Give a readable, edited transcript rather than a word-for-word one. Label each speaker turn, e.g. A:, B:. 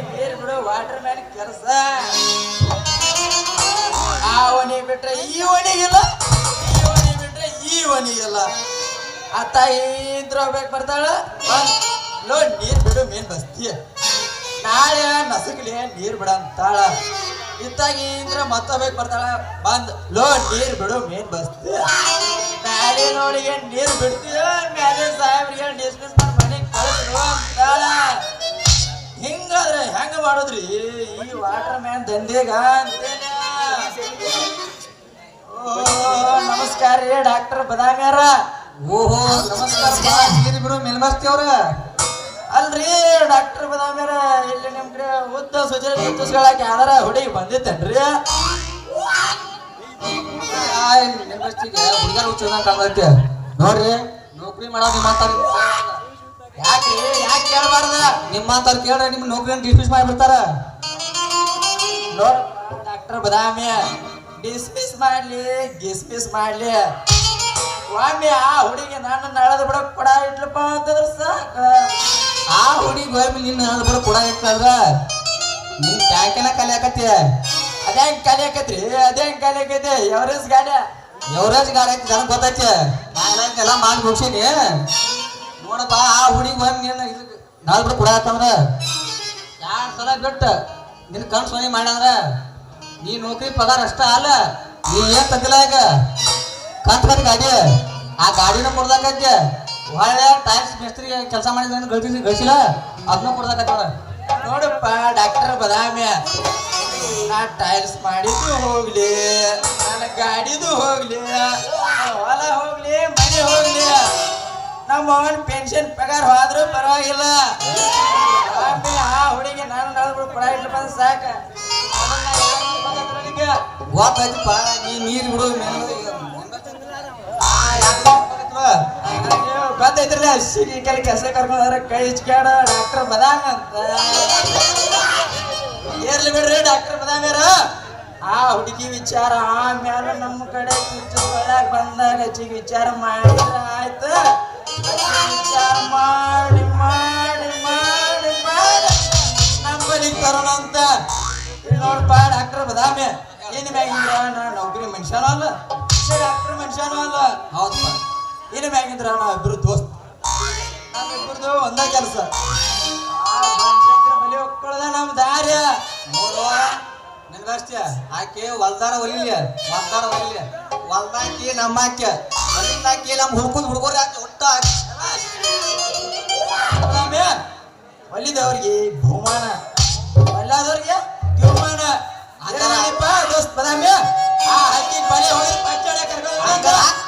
A: ನೀರ್ ಬಿಡು water man ಕೆಲಸ ಆ ಒಣಿ ಬಿಟ್ರೆ ಈ ಒಣಿಗಿಲ್ಲ ಈ ಒಣಿ ಬಿಟ್ರೆ ಈ ಒಣಿಗಿಲ್ಲ ಅತ್ತ ಇಂದ್ರ ಹೋಗ್ಬೇಕು ಬರ್ತಾಳ ಲೋ ನೀರ್ ಬಿಡು ಮೇನ್ ಬಸ್ತಿ ನಾಳೆ ನಸಕ್ಲಿ ನೀರ್ ಬಿಡ ಅಂತಾಳ ಇತ್ತಾಗ ಇಂದ್ರ ಮತ್ತೋಗ್ಬೇಕು ಬರ್ತಾಳ ಬಂದ್ ಲೋ ನೀರ್ ಬಿಡು ಮೇನ್ ಬಸ್ತಿ ಮ್ಯಾಲೆ ನೋಡಿಗೆ ನೀರ್ ಬಿಡ್ತೀಯ ಮ್ಯಾಲೆ ಸಾಹೇಬ್ರಿಗೆ ಡಿಸ್ಮಿಸ್ ಮಾಡಿ ಮನೆಗೆ ಕಳಿಸ್ರು ಅಂತಾಳ ಹಿಂಗಾದ್ರೆ ಹೆಂಗ ಮಾಡುದ್ರಿ ಈ ವಾಟರ್ ಮ್ಯಾನ್ ದಂಧೆಗ ಅಂತೇನ ನಮಸ್ಕಾರ ರೀ ಡಾಕ್ಟರ್ ಬದಾಮ್ಯಾರ
B: ಓಹೋ ನಮಸ್ಕಾರ ನೀರು ಬಿಡು ಮೇಲ್ಮಸ್ತಿ ಅವ್ರ
A: ಅಲ್ರಿ ಡಾಕ್ಟರ್ ಬದಾಮ್ಯಾರ ಇಲ್ಲಿ ನಿಮ್ ಕಡೆ ಉದ್ದ ಸುಜಲ ತುಸ್ಗಳಾಕಿ ಯಾವ್ದಾರ ಹುಡುಗಿ ಬಂದಿತ್ತೇನ್ರಿ
B: ಮೇಲ್ಮಸ್ತಿಗೆ ಹುಡುಗಾರ ಹುಚ್ಚಂಗ ಕಾಣತ್ತೆ ನೋಡ್ರಿ ನೌಕರಿ ಮಾಡೋದು ನಿಮ್ಮಂತಾರ
A: ಯಾಕ್ರಿ ಯಾಕೆ ಕೇಳಬಾರ್ದ
B: ನಿಮ್ಮಂತಾರ ಕೇಳ್ರೆ ನಿಮ್ ನೌಕರಿಯನ್ನು ಡಿಸ್ಮಿಸ್ ಮಾಡಿಬಿಡ್ತಾರ
A: ನೋಡ್ ಡಾಕ್ಟರ್ ಬದಾಮಿ ಡಿಸ್ಮಿಸ್ ಮಾಡ್ಲಿ ಗಿಸ್ಮಿಸ್ ಮಾಡ್ಲಿ ಒಮ್ಮೆ ಆ ಹುಡುಗಿ ನಾನು ನಳದ ಬಿಡಕ್ ಕೊಡ ಇಟ್ಲಪ್ಪ ಅಂತಂದ್ರ ಸಾಕ
B: ಆ ಹುಡುಗಿ ಒಮ್ಮೆ ನಿನ್ನ ಬಿಡ ಕೂಡ ಇಟ್ಟಾರ ನಿನ್ ಟ್ಯಾಂಕನ ಕಲಿಯಾಕತ್ತಿ
A: ಅದೇಂಗ್ ಕಲಿಯಾಕತ್ರಿ ಅದೇಂಗ್ ಕಲಿಯಾಕೈತಿ ಎವರೇಜ್ ಗಾಡಿ
B: ಎವರೇಜ್ ಗಾಡಿ ಐತಿ ನನಗೆ ಗೊತ್ತೈತಿ ನಾನು ಎಲ್ಲ ಮಾಡಿ ಮುಗಿಸೀನಿ ನೋಡಪ್ಪ ಆ ಹುಡುಗಿ ಒಮ್ಮೆ ನಿನ್ನ ನಾಳೆ ಬಿಡ ಕೂಡ ಆಯ್ತಂದ್ರ 2 ಸಲ ಬಿಟ್ಟು ನಿನ್ನ ಕಣ್ ಸೊನೆ ಮಾಡ್ಯಂದ್ರ ನೀ ನೌಕರಿ ಪಗಾರ ಅಷ್ಟ ಅಲ್ಲ ನೀ ಏನ್ ತಂದಿಲ್ಲ ಈಗ ಕಂತ ಗಾಡಿ ಆ ಗಾಡಿನ ಕೊಡ್ದಾಕೈತಿ ಒಳ್ಳೆ ಟೈಲ್ಸ್ ಮೇಸ್ತ್ರಿ ಕೆಲಸ ಮಾಡಿದ ಗಳಿಸಿಲ್ಲ ಅದನ್ನ ಕೊಡ್ದಾಕೈತಿ
A: ನೋಡಪ್ಪ ಡಾಕ್ಟರ್ ಬದಾಮ್ಯ ನಾ ಟೈಲ್ಸ್ ಮಾಡಿದ್ದು ಹೋಗ್ಲಿ ನನ್ನ ಗಾಡಿದು ಹೋಗ್ಲಿ ಹೊಲ ಹೋಗ್ಲಿ ಮನೆ ಹೋಗ್ಲಿ ನಮ್ಮ ಅವನ್ ಪೆನ್ಷನ್ ಪಗಾರ ಹೋದ್ರೂ ಪರವಾಗಿಲ್ಲ ಆ ಹುಡುಗಿ ನಾನು ನಳಗಳು ಕೊಡ ಇಟ್ಲು ಬಂದ್ ಸಾಕ
B: ಗೊತ್ತಾಯ್ತಪ್ಪ ನೀ ನೀರು ಬಿಡು
A: ಗೊತ್ತೈತ್ರಲ್ಲ ಸಿಗಿ ಕೆಲಸ ಕರ್ಕೊಂಡ್ರ ಕೈ ಇಚ್ಕ್ಯಾಡ ಡಾಕ್ಟರ್ ಬದಾಮ ಅಂತ ಏರ್ಲಿ ಬಿಡ್ರಿ ಡಾಕ್ಟರ್ ಬದಾಮ್ಯಾರ ಆ ಹುಡುಗಿ ವಿಚಾರ ಆಮ್ಯಾಲ ನಮ್ಮ ಕಡೆ ಒಳಗ್ ಬಂದಾಗ ಹೆಚ್ಚಿಗೆ ವಿಚಾರ ಮಾಡಿದ್ರ ಆಯ್ತು ವಿಚಾರ ಮಾಡಿ ಮಾಡಿ ಮಾಡಿ ಮಾಡಿ ನಂಬಲಿಗೆ ತರೋಣ ಅಂತ ನೋಡಪ್ಪ ಡಾಕ್ಟರ್ ಬದಾಮಿ ಏನ್ ಮ್ಯಾಗಿಂದ್ರ ನಾ ನೌಕರಿ ಮನುಷ್ಯನೂ ಅಲ್ಲ ಡಾಕ್ಟರ್ ಮನುಷ್ಯನೂ ಅಲ್ಲ
B: ಹೌದಪ್ಪ
A: ಏನ್ ಮ್ಯಾಗಿಂದ್ರ ನಾವ್ ಇಬ್ರು ದೋಸ್ತ್ ನಮ್ಮಿಬ್ರದು ಒಂದ ಕೆಲಸ ಬಲಿ ಹೋಗ್ಕೊಳ್ಳದ ನಮ್ ದಾರ್ಯ
B: ನೋಡುವ ನೆನಗಸ್ತ್ಯ ಆಕೆ ಹೊಲ್ದಾರ ಹೊಲಿಲಿ ಹೊಲ್ದಾಕಿ ನಮ್ಮ ಆಕೆ ಹೊಲಿದಾಕಿ ನಮ್ಮ ಹುಡುಗರು ಆಕೆ ಒಟ್ಟ
A: ಹೊಲಿದವ್ರಿಗೆ ಬಹುಮಾನ ಹೊಲ್ಲಾದವ್ರಿಗೆ ಬಹುಮಾನ ದೋಸ್ತ್ ಬದಾಮಿ ಆ ಹಕ್ಕಿ ಬಲಿ ಹೋಗಿ ಪಂಚಾಡ ಕರ್ಕೊಂಡು